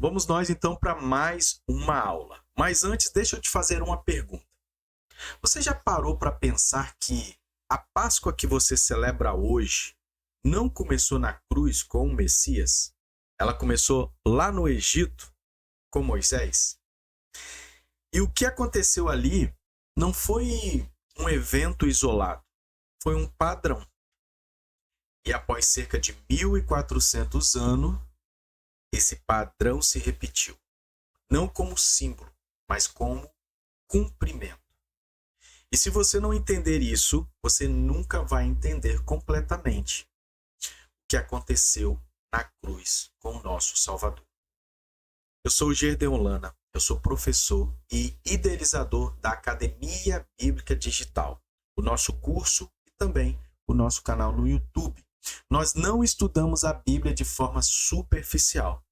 Vamos nós então para mais uma aula. Mas antes, deixa eu te fazer uma pergunta. Você já parou para pensar que a Páscoa que você celebra hoje não começou na cruz com o Messias? Ela começou lá no Egito com Moisés? E o que aconteceu ali não foi um evento isolado, foi um padrão. E após cerca de 1400 anos, esse padrão se repetiu. Não como símbolo, mas como cumprimento. E se você não entender isso, você nunca vai entender completamente o que aconteceu na cruz com o nosso Salvador. Eu sou o Gerdeon Lana, eu sou professor e idealizador da Academia Bíblica Digital, o nosso curso e também o nosso canal no YouTube. Nós não estudamos a Bíblia de forma superficial.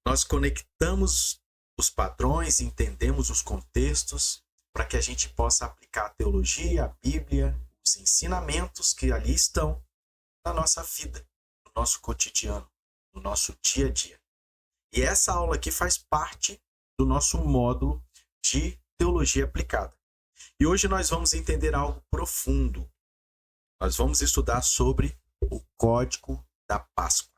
Nós conectamos os padrões, entendemos os contextos para que a gente possa aplicar a teologia, a Bíblia, os ensinamentos que ali estão na nossa vida, no nosso cotidiano, no nosso dia a dia. E essa aula aqui faz parte do nosso módulo de teologia aplicada. E hoje nós vamos entender algo profundo. Nós vamos estudar sobre o Código da Páscoa.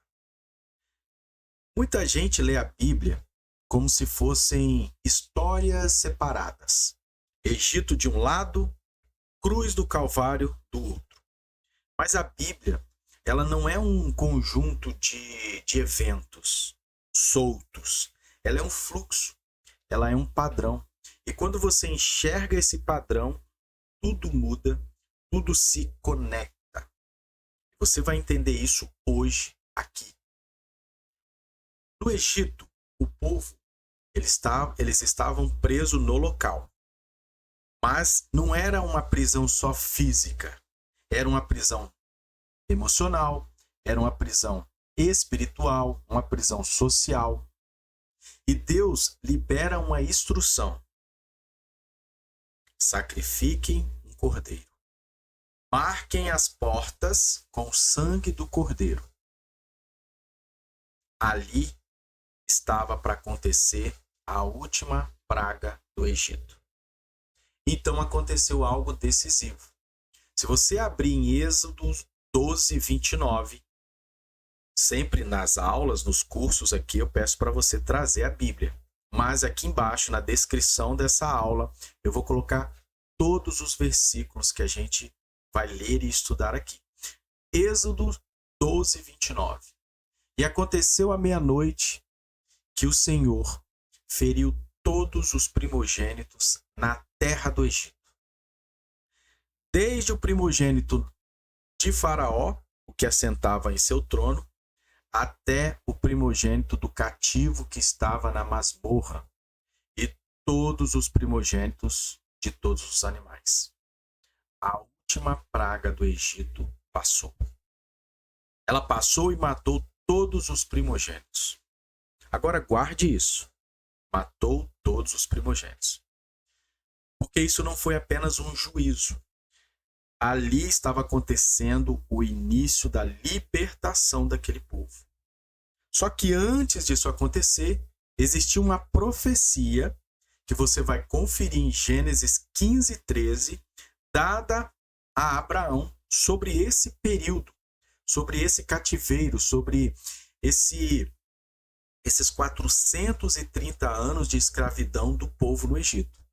Muita gente lê a Bíblia como se fossem histórias separadas. Egito de um lado, cruz do Calvário do outro. Mas a Bíblia, ela não é um conjunto de eventos soltos. Ela é um fluxo, ela é um padrão. E quando você enxerga esse padrão, tudo muda, tudo se conecta. Você vai entender isso hoje, aqui. No Egito, o povo, eles estavam presos no local. Mas não era uma prisão só física. Era uma prisão emocional, era uma prisão espiritual, uma prisão social. E Deus libera uma instrução. Sacrifiquem um cordeiro. Marquem as portas com o sangue do cordeiro. Ali estava para acontecer a última praga do Egito. Então aconteceu algo decisivo. Se você abrir em Êxodo 12, 29, sempre nas aulas, nos cursos aqui, eu peço para você trazer a Bíblia. Mas aqui embaixo, na descrição dessa aula, eu vou colocar todos os versículos que a gente vai ler e estudar aqui. Êxodo 12, 29. E aconteceu à meia-noite que o Senhor feriu todos os primogênitos na terra do Egito. Desde o primogênito de Faraó, o que assentava em seu trono, até o primogênito do cativo que estava na masmorra, e todos os primogênitos de todos os animais. A última praga do Egito passou. Ela passou e matou todos os primogênitos. Agora guarde isso. Matou todos os primogênitos. Porque isso não foi apenas um juízo. Ali estava acontecendo o início da libertação daquele povo. Só que antes disso acontecer, existia uma profecia que você vai conferir em Gênesis 15, 13, dada a Abraão sobre esse período, sobre esse cativeiro, sobre esses 430 anos de escravidão do povo no Egito.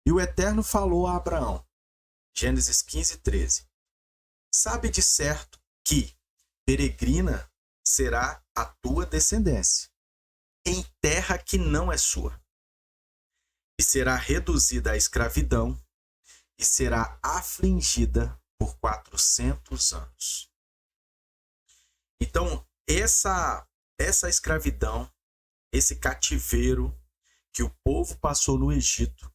E o Eterno falou a Abraão, Gênesis 15, 13. Sabe de certo que peregrina será a tua descendência, em terra que não é sua, e será reduzida à escravidão, e será afligida por 400 anos. Então, essa escravidão, esse cativeiro que o povo passou no Egito,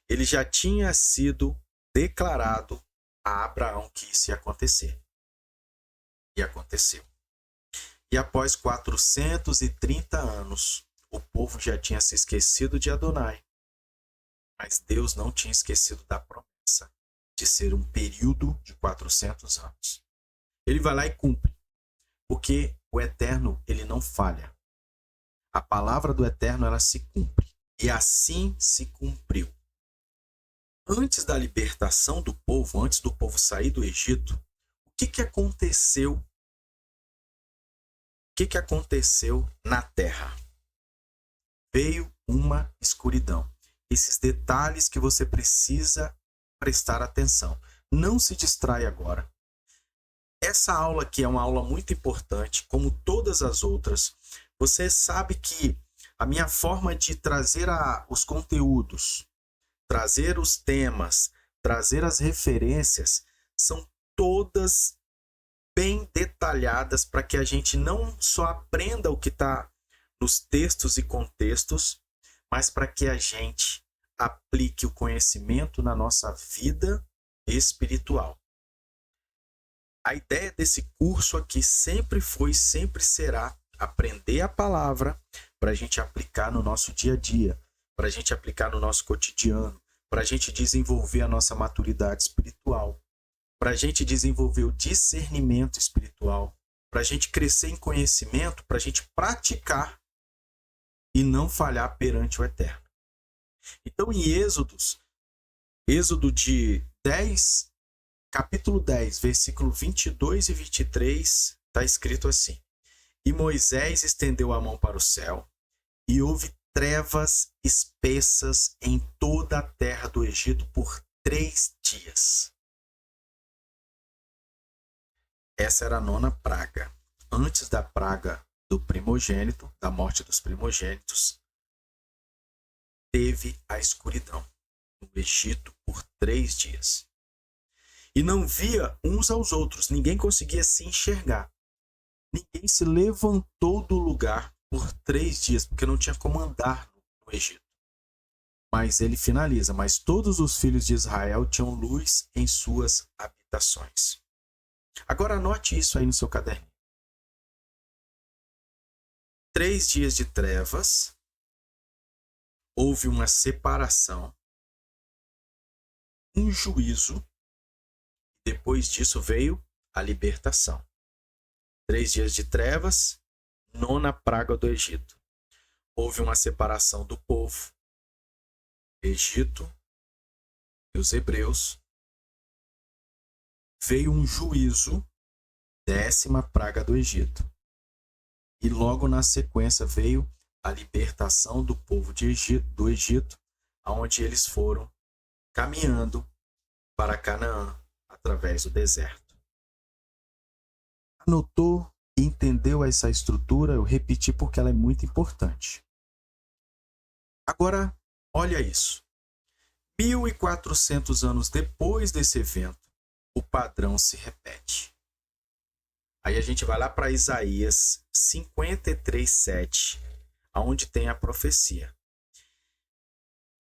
ele já tinha sido declarado a Abraão que isso ia acontecer. E aconteceu. E após 430 anos, o povo já tinha se esquecido de Adonai. Mas Deus não tinha esquecido da promessa de ser um período de 400 anos. Ele vai lá e cumpre. Porque o Eterno, ele não falha. A palavra do Eterno, ela se cumpre. E assim se cumpriu. Antes da libertação do povo, antes do povo sair do Egito, o que aconteceu? O que aconteceu na terra? Veio uma escuridão. Esses detalhes que você precisa prestar atenção. Não se distrai agora. Essa aula aqui é uma aula muito importante, como todas as outras. Você sabe que a minha forma de trazer os conteúdos, trazer os temas, trazer as referências, são todas bem detalhadas para que a gente não só aprenda o que está nos textos e contextos, mas para que a gente aplique o conhecimento na nossa vida espiritual. A ideia desse curso aqui sempre foi, sempre será aprender a palavra para a gente aplicar no nosso dia a dia, para a gente aplicar no nosso cotidiano, para a gente desenvolver a nossa maturidade espiritual, para a gente desenvolver o discernimento espiritual, para a gente crescer em conhecimento, para a gente praticar e não falhar perante o Eterno. Então, em Êxodo de 10, capítulo 10, versículo 22 e 23, está escrito assim: E Moisés estendeu a mão para o céu, e houve trevas espessas em toda a terra do Egito por 3 dias. Essa era a 9ª praga. Antes da praga do primogênito, da morte dos primogênitos, teve a escuridão no Egito por 3 dias. E não via uns aos outros, ninguém conseguia se enxergar. Ninguém se levantou do lugar por 3 dias, porque não tinha como andar no Egito. Mas ele finaliza: mas todos os filhos de Israel tinham luz em suas habitações. Agora anote isso aí no seu caderno. 3 dias de trevas, houve uma separação, um juízo, depois disso veio a libertação. 3 dias de trevas, 9ª praga do Egito. Houve uma separação do povo, Egito e os hebreus. Veio um juízo, 10ª praga do Egito. E logo na sequência veio a libertação do povo do Egito, onde eles foram caminhando para Canaã através do deserto. Anotou e entendeu essa estrutura? Eu repeti porque ela é muito importante. Agora, olha isso. 1400 anos depois desse evento, o padrão se repete. Aí a gente vai lá para Isaías 53:7, aonde tem a profecia.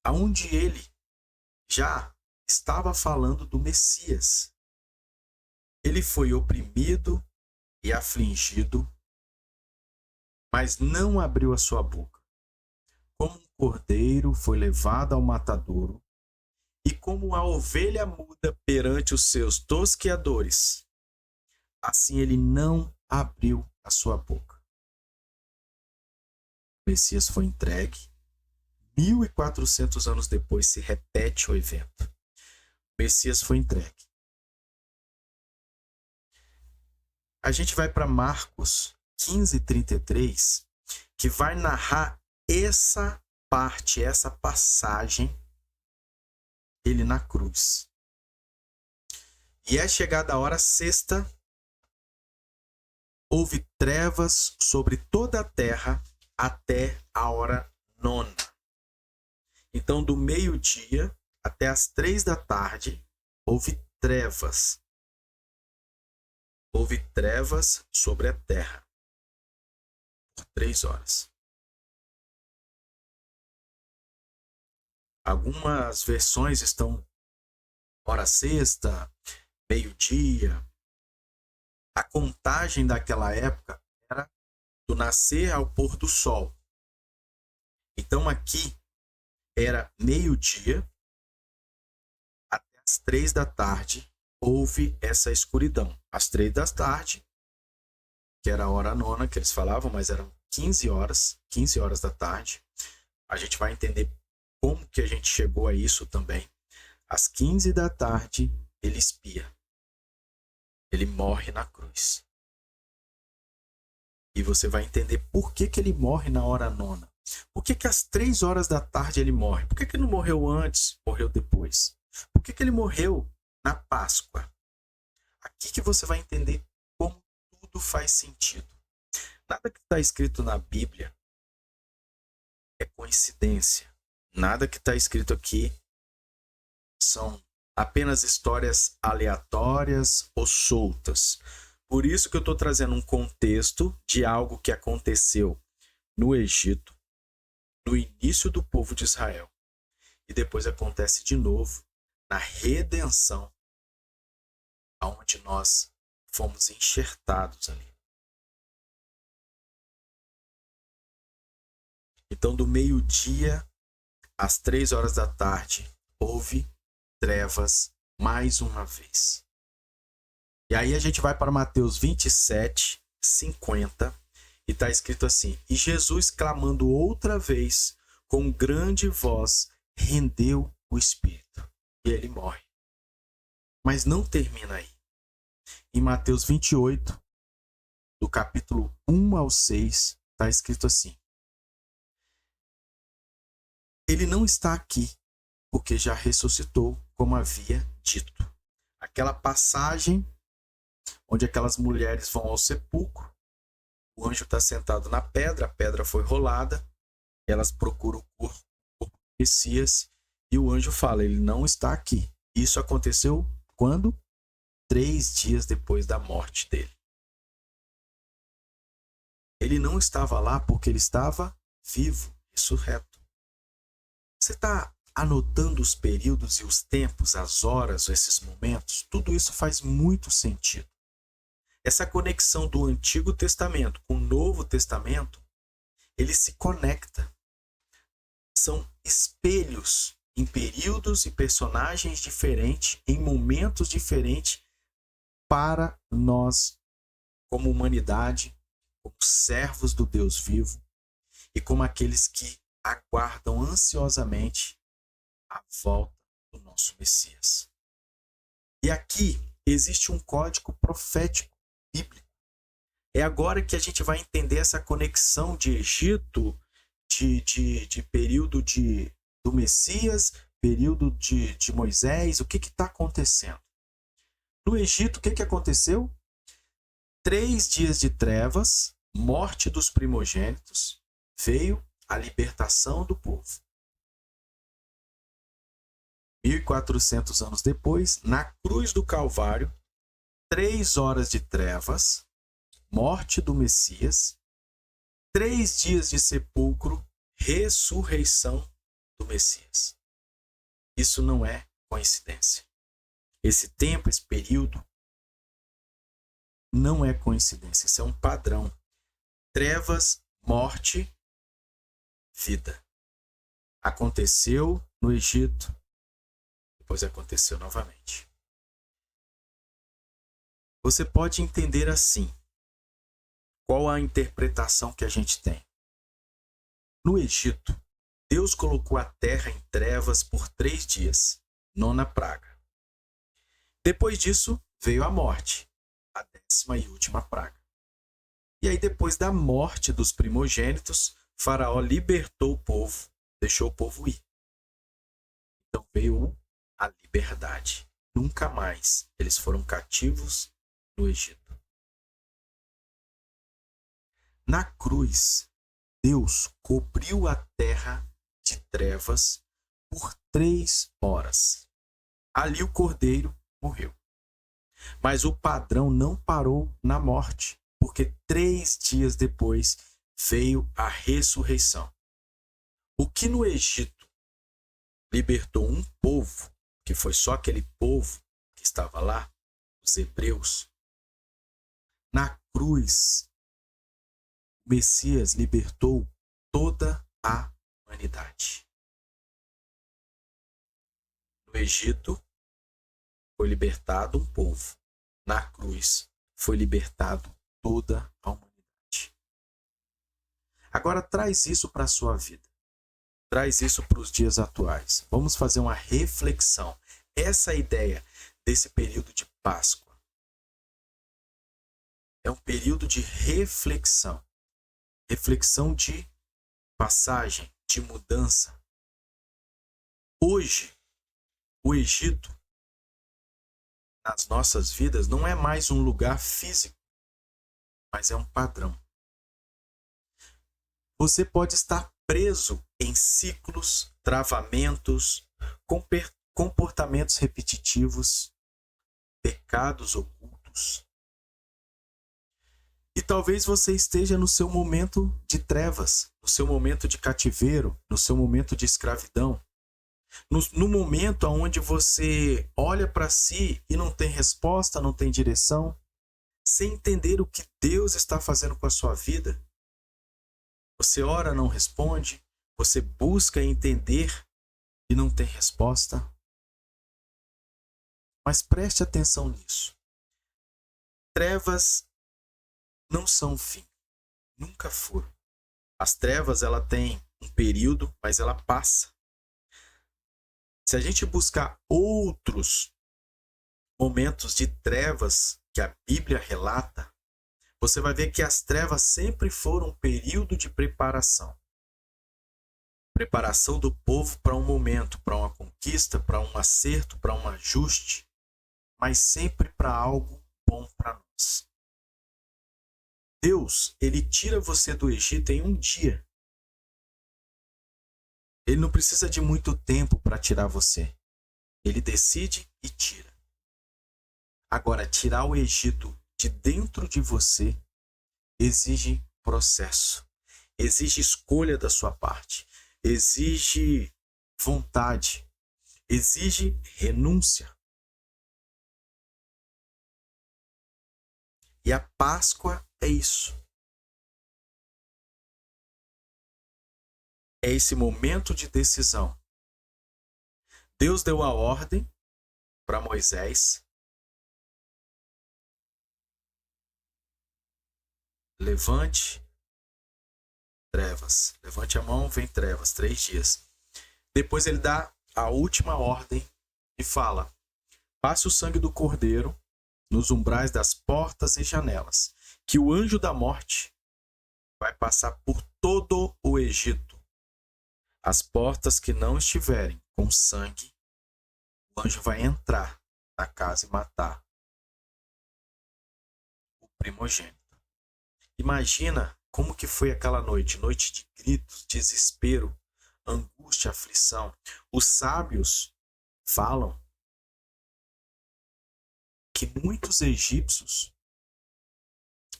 Aonde ele já estava falando do Messias. Ele foi oprimido e afligido, mas não abriu a sua boca. Como um cordeiro foi levado ao matadouro, e como a ovelha muda perante os seus tosqueadores, assim ele não abriu a sua boca. O Messias foi entregue. 1400 anos depois se repete o evento. O Messias foi entregue. A gente vai para Marcos 15:33, que vai narrar essa parte, essa passagem, ele na cruz. E é chegada a hora sexta, houve trevas sobre toda a terra até a hora 9ª. Então, do meio-dia até as 3 da tarde, houve trevas. Houve trevas sobre a terra por 3 horas. Algumas versões estão hora sexta, meio-dia. A contagem daquela época era do nascer ao pôr do sol. Então aqui era meio-dia até as 3 da tarde, houve essa escuridão. Às 3 da tarde, que era a hora 9ª que eles falavam, mas eram 15 horas da tarde. A gente vai entender como que a gente chegou a isso também. Às 15 da tarde, ele expia. Ele morre na cruz. E você vai entender por que ele morre na hora nona. Por que às 3 horas da tarde ele morre? Por que ele não morreu antes, morreu depois? Por que ele morreu na Páscoa? Aqui que você vai entender como tudo faz sentido. Nada que está escrito na Bíblia é coincidência. Nada que está escrito aqui são apenas histórias aleatórias ou soltas. Por isso que eu estou trazendo um contexto de algo que aconteceu no Egito, no início do povo de Israel. E depois acontece de novo na redenção, onde nós fomos enxertados ali. Então, do meio-dia às 3 horas da tarde, houve trevas mais uma vez. E aí a gente vai para Mateus 27, 50, e está escrito assim: E Jesus, clamando outra vez, com grande voz, rendeu o espírito. E ele morre. Mas não termina aí. Em Mateus 28, do capítulo 1 ao 6, está escrito assim: Ele não está aqui, porque já ressuscitou, como havia dito. Aquela passagem onde aquelas mulheres vão ao sepulcro, o anjo está sentado na pedra, a pedra foi rolada, elas procuram o corpo do Messias, e o anjo fala, ele não está aqui. Isso aconteceu quando? 3 dias depois da morte dele. Ele não estava lá porque ele estava vivo, ressurreto. Você está anotando os períodos e os tempos, as horas, esses momentos? Tudo isso faz muito sentido. Essa conexão do Antigo Testamento com o Novo Testamento, ele se conecta. São espelhos em períodos e personagens diferentes, em momentos diferentes, para nós, como humanidade, como servos do Deus vivo e como aqueles que aguardam ansiosamente a volta do nosso Messias. E aqui existe um código profético bíblico. É agora que a gente vai entender essa conexão de Egito, de período do Messias, período de Moisés. O que está acontecendo? No Egito, o que aconteceu? 3 dias de trevas, morte dos primogênitos, veio a libertação do povo. 1400 anos depois, na cruz do Calvário, 3 horas de trevas, morte do Messias, 3 dias de sepulcro, ressurreição do Messias. Isso não é coincidência. Esse tempo, esse período, não é coincidência. Isso é um padrão. Trevas, morte, vida. Aconteceu no Egito, depois aconteceu novamente. Você pode entender assim. Qual a interpretação que a gente tem? No Egito, Deus colocou a terra em trevas por 3 dias, 9ª praga. Depois disso, veio a morte, a 10ª e última praga. E aí, depois da morte dos primogênitos, Faraó libertou o povo, deixou o povo ir. Então veio a liberdade. Nunca mais eles foram cativos no Egito. Na cruz, Deus cobriu a terra de trevas por 3 horas. Ali o cordeiro morreu. Mas o padrão não parou na morte, porque 3 dias depois veio a ressurreição. O que no Egito libertou um povo, que foi só aquele povo que estava lá, os hebreus, na cruz, o Messias libertou toda a humanidade. No Egito, foi libertado um povo. Na cruz, foi libertado toda a humanidade. Agora traz isso para a sua vida. Traz isso para os dias atuais. Vamos fazer uma reflexão. Essa ideia desse período de Páscoa é um período de reflexão. Reflexão de passagem, de mudança. Hoje, o Egito, nas nossas vidas, não é mais um lugar físico, mas é um padrão. Você pode estar preso em ciclos, travamentos, comportamentos repetitivos, pecados ocultos. E talvez você esteja no seu momento de trevas, no seu momento de cativeiro, no seu momento de escravidão. No momento onde você olha para si e não tem resposta, não tem direção, sem entender o que Deus está fazendo com a sua vida. Você ora, não responde, você busca entender e não tem resposta. Mas preste atenção nisso. Trevas não são o fim, nunca foram. As trevas, ela tem um período, mas ela passa. Se a gente buscar outros momentos de trevas que a Bíblia relata, você vai ver que as trevas sempre foram um período de preparação. Preparação do povo para um momento, para uma conquista, para um acerto, para um ajuste, mas sempre para algo bom para nós. Deus, ele tira você do Egito em um dia. Ele não precisa de muito tempo para tirar você. Ele decide e tira. Agora, tirar o Egito de dentro de você exige processo, exige escolha da sua parte, exige vontade, exige renúncia. E a Páscoa é isso. É esse momento de decisão. Deus deu a ordem para Moisés. Levante trevas. Levante a mão, vem trevas. 3 dias. Depois ele dá a última ordem e fala: passe o sangue do cordeiro nos umbrais das portas e janelas, que o anjo da morte vai passar por todo o Egito. As portas que não estiverem com sangue, o anjo vai entrar na casa e matar o primogênito. Imagina como que foi aquela noite, noite de gritos, desespero, angústia, aflição. Os sábios falam que muitos egípcios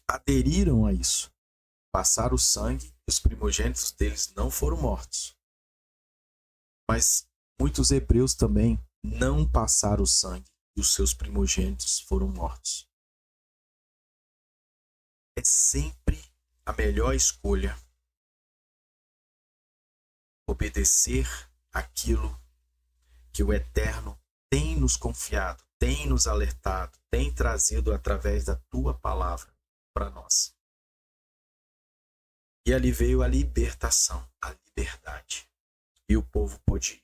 aderiram a isso. Passaram o sangue e os primogênitos deles não foram mortos. Mas muitos hebreus também não passaram o sangue e os seus primogênitos foram mortos. É sempre a melhor escolha obedecer aquilo que o Eterno tem nos confiado, tem nos alertado, tem trazido através da tua palavra para nós. E ali veio a libertação, a liberdade. E o povo pôde ir.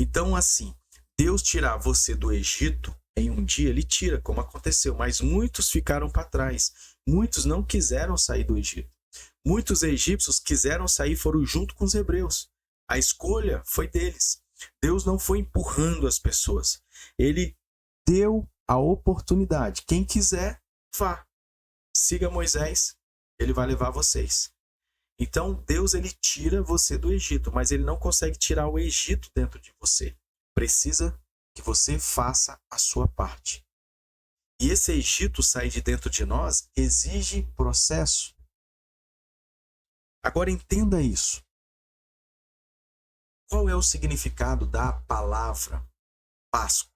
Então, assim, Deus tirar você do Egito em um dia, ele tira, como aconteceu. Mas muitos ficaram para trás. Muitos não quiseram sair do Egito. Muitos egípcios quiseram sair e foram junto com os hebreus. A escolha foi deles. Deus não foi empurrando as pessoas. Ele deu a oportunidade. Quem quiser, vá. Siga Moisés, ele vai levar vocês. Então, Deus, ele tira você do Egito, mas ele não consegue tirar o Egito dentro de você. Precisa que você faça a sua parte. E esse Egito sair de dentro de nós exige processo. Agora entenda isso. Qual é o significado da palavra Páscoa?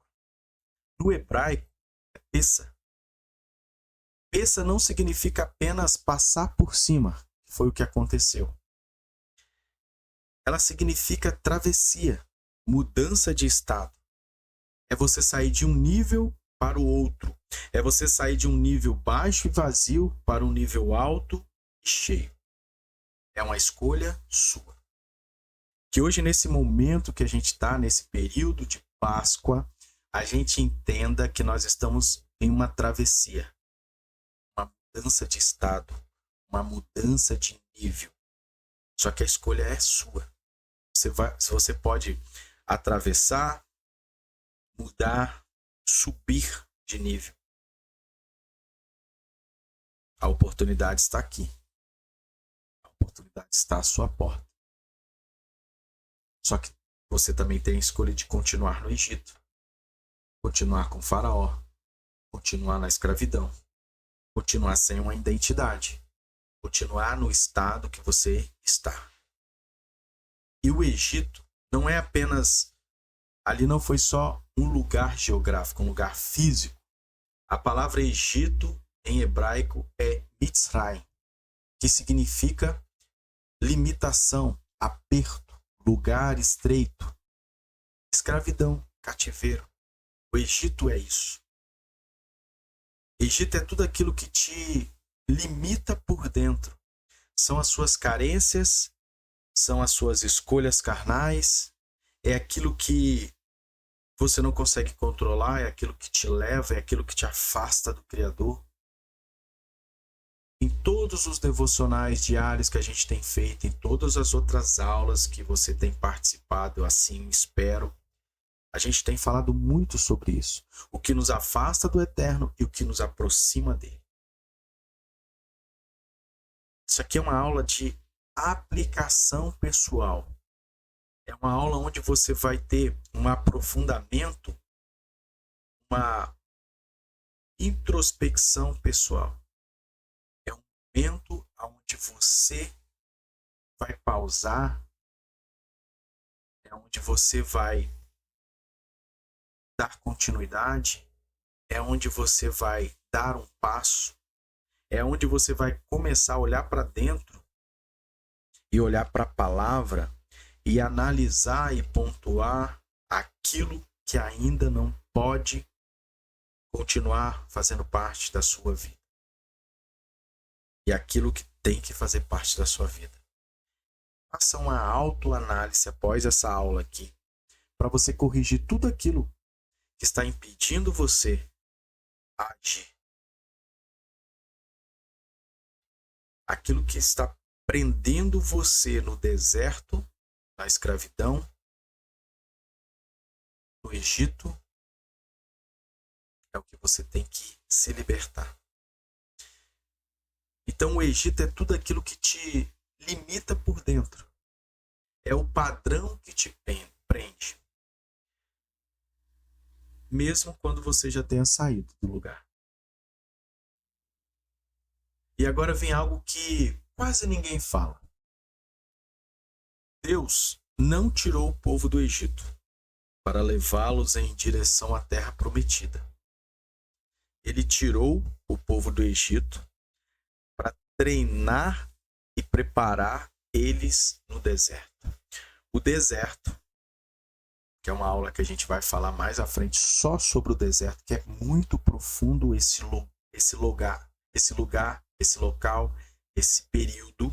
No hebraico, é Pessa. Pessa não significa apenas passar por cima. Foi o que aconteceu. Ela significa travessia, mudança de estado. É você sair de um nível para o outro. É você sair de um nível baixo e vazio para um nível alto e cheio. É uma escolha sua. Que hoje, nesse momento que a gente está, nesse período de Páscoa, a gente entenda que nós estamos em uma travessia, uma mudança de estado, uma mudança de nível. Só que a escolha é sua. Você pode atravessar, mudar, subir de nível. A oportunidade está aqui. A oportunidade está à sua porta. Só que você também tem a escolha de continuar no Egito, continuar com Faraó, continuar na escravidão, continuar sem uma identidade, continuar no estado que você está. E o Egito não é apenas... Ali não foi só um lugar geográfico, um lugar físico. A palavra Egito em hebraico é Mitzrayim, que significa limitação, aperto, lugar estreito, escravidão, cativeiro. O Egito é isso. Egito é tudo aquilo que te limita por dentro. São as suas carências, são as suas escolhas carnais, é aquilo que você não consegue controlar, é aquilo que te leva, é aquilo que te afasta do Criador. Em todos os devocionais diários que a gente tem feito, em todas as outras aulas que você tem participado, eu assim espero, a gente tem falado muito sobre isso. O que nos afasta do eterno e o que nos aproxima dele. Isso aqui é uma aula de aplicação pessoal. É uma aula onde você vai ter um aprofundamento, uma introspecção pessoal. É um momento onde você vai pausar, é onde você vai dar continuidade, é onde você vai dar um passo, é onde você vai começar a olhar para dentro e olhar para a palavra e analisar e pontuar aquilo que ainda não pode continuar fazendo parte da sua vida. E aquilo que tem que fazer parte da sua vida. Faça uma autoanálise após essa aula aqui, para você corrigir tudo aquilo que está impedindo você a agir. Aquilo que está prendendo você no deserto, na escravidão, no Egito, é o que você tem que se libertar. Então o Egito é tudo aquilo que te limita por dentro. É o padrão que te prende. Mesmo quando você já tenha saído do lugar. E agora vem algo que quase ninguém fala. Deus não tirou o povo do Egito para levá-los em direção à terra prometida. Ele tirou o povo do Egito para treinar e preparar eles no deserto. O deserto, que é uma aula que a gente vai falar mais à frente só sobre o deserto, que é muito profundo esse lugar, esse local, esse período.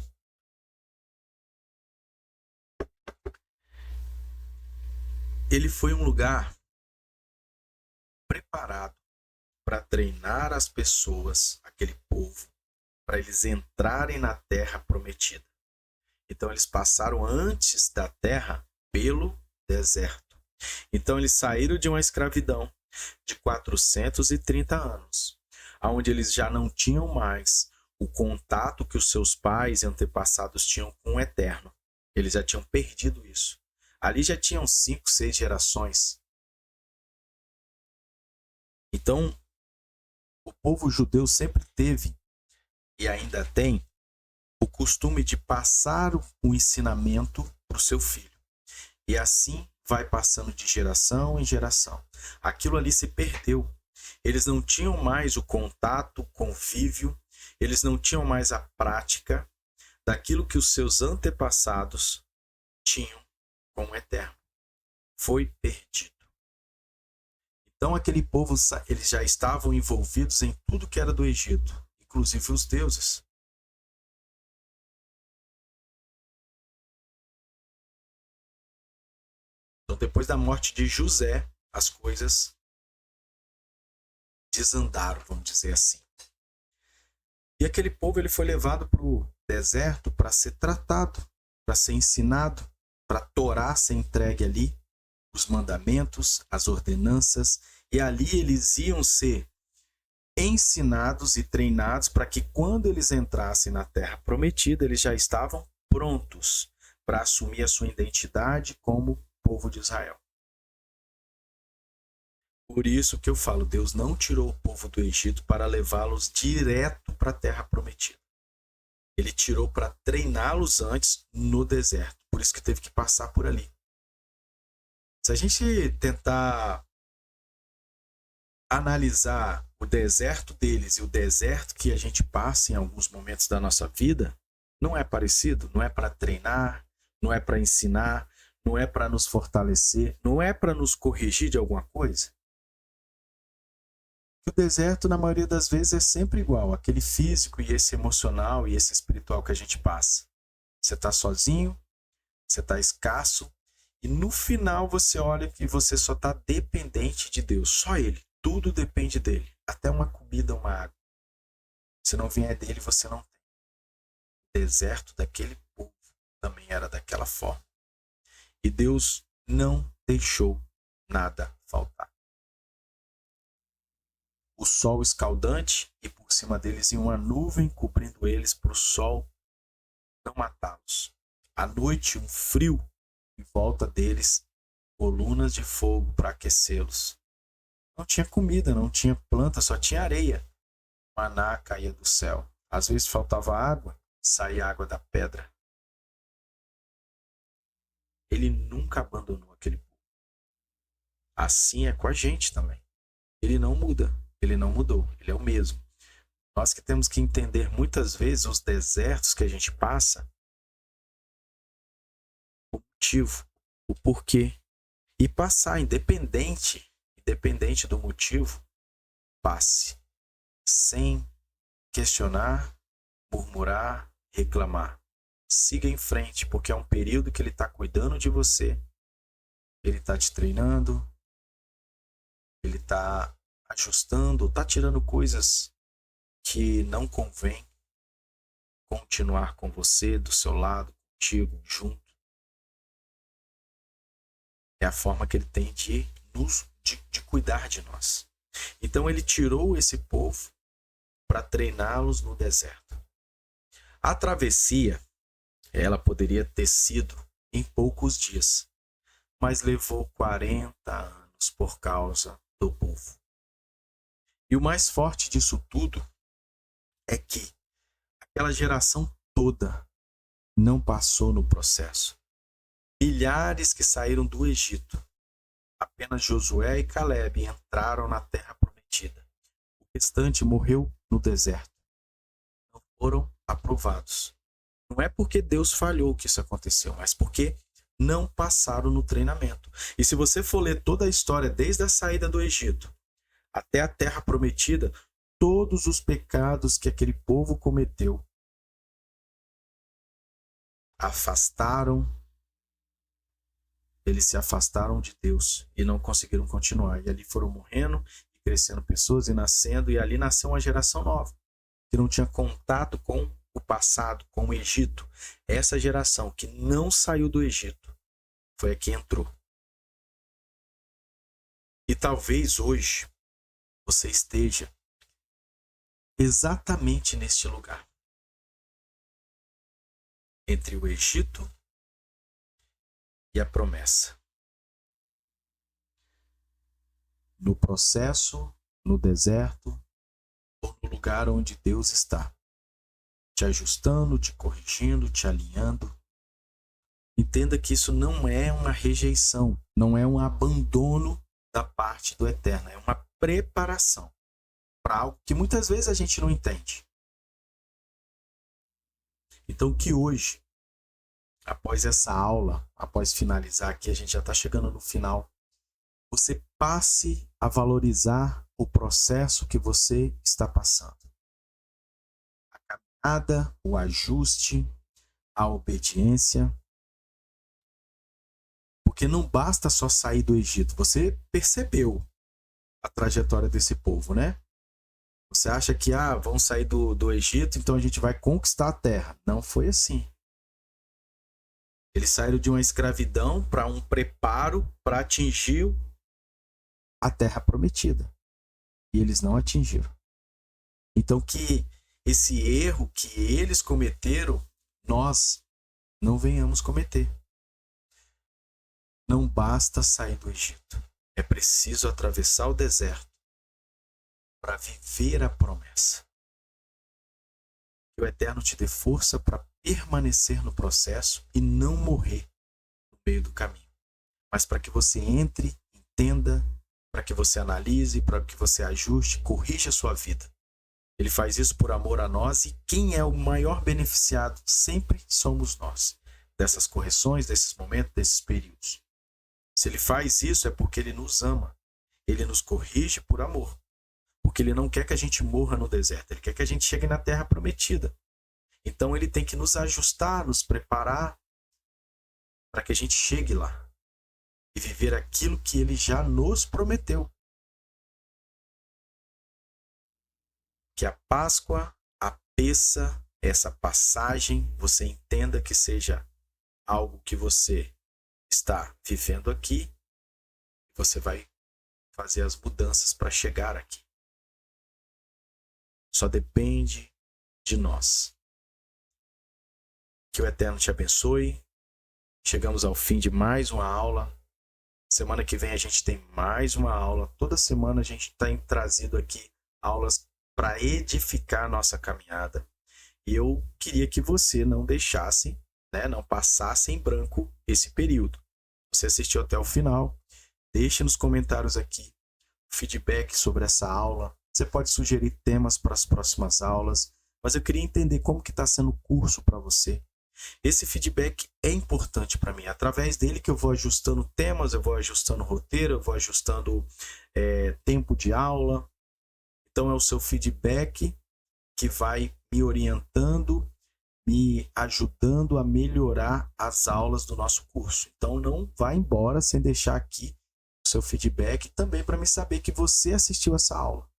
Ele foi um lugar preparado para treinar as pessoas, aquele povo, para eles entrarem na terra prometida. Então eles passaram antes da terra pelo deserto. Então eles saíram de uma escravidão de 430 anos, onde eles já não tinham mais o contato que os seus pais e antepassados tinham com o eterno. Eles já tinham perdido isso. Ali já tinham 5, 6 gerações. Então, o povo judeu sempre teve, e ainda tem, o costume de passar o ensinamento para o seu filho. E assim vai passando de geração em geração. Aquilo ali se perdeu. Eles não tinham mais o contato, o convívio, eles não tinham mais a prática daquilo que os seus antepassados tinham com o eterno. Foi perdido. Então aquele povo, eles já estavam envolvidos em tudo que era do Egito, inclusive os deuses. depois da morte de José, as coisas desandaram, vamos dizer assim. E aquele povo ele foi levado para o deserto para ser tratado, para ser ensinado, para a Torá ser entregue ali, os mandamentos, as ordenanças, e ali eles iam ser ensinados e treinados para que quando eles entrassem na terra prometida, eles já estavam prontos para assumir a sua identidade como povo de Israel. Por isso que eu falo, Deus não tirou o povo do Egito para levá-los direto para a terra prometida. Ele tirou para treiná-los antes no deserto. Por isso que teve que passar por ali. Se a gente tentar analisar o deserto deles e o deserto que a gente passa em alguns momentos da nossa vida, não é parecido, não é para treinar, não é para ensinar, não é para nos fortalecer, não é para nos corrigir de alguma coisa. O deserto, na maioria das vezes, é sempre igual, aquele físico e esse emocional e esse espiritual que a gente passa. Você está sozinho, você está escasso, e no final você olha que você só está dependente de Deus, só Ele. Tudo depende dele, até uma comida, uma água. Se não vier dele, você não tem. O deserto daquele povo também era daquela forma. E Deus não deixou nada faltar. O sol escaldante e por cima deles ia uma nuvem cobrindo eles para o sol não matá-los. À noite, um frio em volta deles, colunas de fogo para aquecê-los. Não tinha comida, não tinha planta, só tinha areia. O maná caía do céu. Às vezes faltava água, saía água da pedra. Ele nunca abandonou aquele povo. Assim é com a gente também. Ele não muda, ele não mudou, ele é o mesmo. Nós que temos que entender muitas vezes os desertos que a gente passa, o motivo, o porquê. E passar, independente do motivo, passe. Sem questionar, murmurar, reclamar. Siga em frente, porque é um período que ele está cuidando de você, ele está te treinando, ele está ajustando, está tirando coisas que não convém continuar com você, do seu lado, contigo, junto. É a forma que ele tem de cuidar de nós. Então ele tirou esse povo para treiná-los no deserto. A travessia, ela poderia ter sido em poucos dias, mas levou 40 anos por causa do povo. E o mais forte disso tudo é que aquela geração toda não passou no processo. Milhares que saíram do Egito, apenas Josué e Caleb entraram na terra prometida. O restante morreu no deserto. Não foram aprovados. Não é porque Deus falhou que isso aconteceu, mas porque não passaram no treinamento. E se você for ler toda a história, desde a saída do Egito até a terra prometida, todos os pecados que aquele povo cometeu eles se afastaram de Deus e não conseguiram continuar. E ali foram morrendo e crescendo pessoas e nascendo, e ali nasceu uma geração nova, que não tinha contato com o passado, com o Egito. Essa geração que não saiu do Egito foi a que entrou. E talvez hoje você esteja exatamente neste lugar, entre o Egito e a promessa. No processo, no deserto, ou no lugar onde Deus está, te ajustando, te corrigindo, te alinhando. Entenda que isso não é uma rejeição, não é um abandono da parte do Eterno, é uma preparação para algo que muitas vezes a gente não entende. Então que hoje, após essa aula, após finalizar aqui, a gente já está chegando no final, você passe a valorizar o processo que você está passando. A caminhada, o ajuste, a obediência. Porque não basta só sair do Egito. Você percebeu a trajetória desse povo, né? Você acha que vão sair do Egito, então a gente vai conquistar a terra. Não foi assim. Eles saíram de uma escravidão para um preparo para atingir a terra prometida. E eles não atingiram. Então que esse erro que eles cometeram, nós não venhamos cometer. Não basta sair do Egito. É preciso atravessar o deserto para viver a promessa. Que o Eterno te dê força para permanecer no processo e não morrer no meio do caminho. Mas para que você entre, entenda, para que você analise, para que você ajuste, corrija a sua vida. Ele faz isso por amor a nós e quem é o maior beneficiado sempre somos nós. Dessas correções, desses momentos, desses períodos. Se ele faz isso é porque ele nos ama. Ele nos corrige por amor. Porque ele não quer que a gente morra no deserto. Ele quer que a gente chegue na terra prometida. Então ele tem que nos ajustar, nos preparar para que a gente chegue lá. E viver aquilo que ele já nos prometeu. Que a Páscoa, a Peça, essa passagem, você entenda que seja algo que você está vivendo aqui. E você vai fazer as mudanças para chegar aqui. Só depende de nós. Que o Eterno te abençoe. Chegamos ao fim de mais uma aula. Semana que vem a gente tem mais uma aula. Toda semana a gente tem trazido aqui aulas para edificar a nossa caminhada. E eu queria que você não deixasse, não passasse em branco esse período. Você assistiu até o final. Deixe nos comentários aqui feedback sobre essa aula. Você pode sugerir temas para as próximas aulas, mas eu queria entender como que está sendo o curso para você. Esse feedback é importante para mim. Através dele que eu vou ajustando temas, eu vou ajustando roteiro, eu vou ajustando tempo de aula. Então é o seu feedback que vai me orientando, me ajudando a melhorar as aulas do nosso curso. Então não vá embora sem deixar aqui o seu feedback também para me saber que você assistiu essa aula.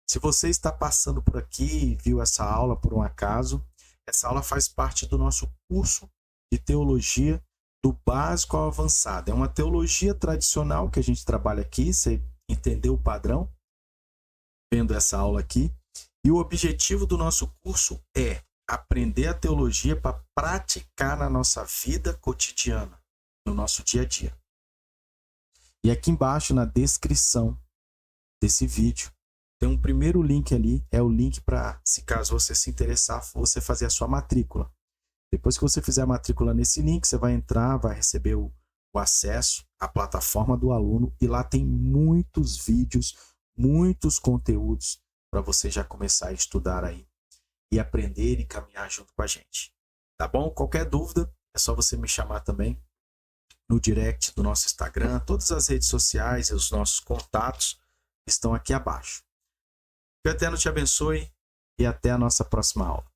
Se você está passando por aqui e viu essa aula por um acaso, essa aula faz parte do nosso curso de teologia do básico ao avançado. É uma teologia tradicional que a gente trabalha aqui, você entendeu o padrão? Vendo essa aula aqui. E o objetivo do nosso curso é aprender a teologia para praticar na nossa vida cotidiana, no nosso dia a dia. E aqui embaixo na descrição desse vídeo, tem um primeiro link ali, é o link para, se caso você se interessar, você fazer a sua matrícula. Depois que você fizer a matrícula nesse link, você vai entrar, vai receber o acesso à plataforma do aluno e lá tem muitos vídeos, muitos conteúdos para você já começar a estudar aí e aprender e caminhar junto com a gente. Tá bom? Qualquer dúvida, é só você me chamar também no direct do nosso Instagram, todas as redes sociais e os nossos contatos estão aqui abaixo. Que o Eterno te abençoe e até a nossa próxima aula.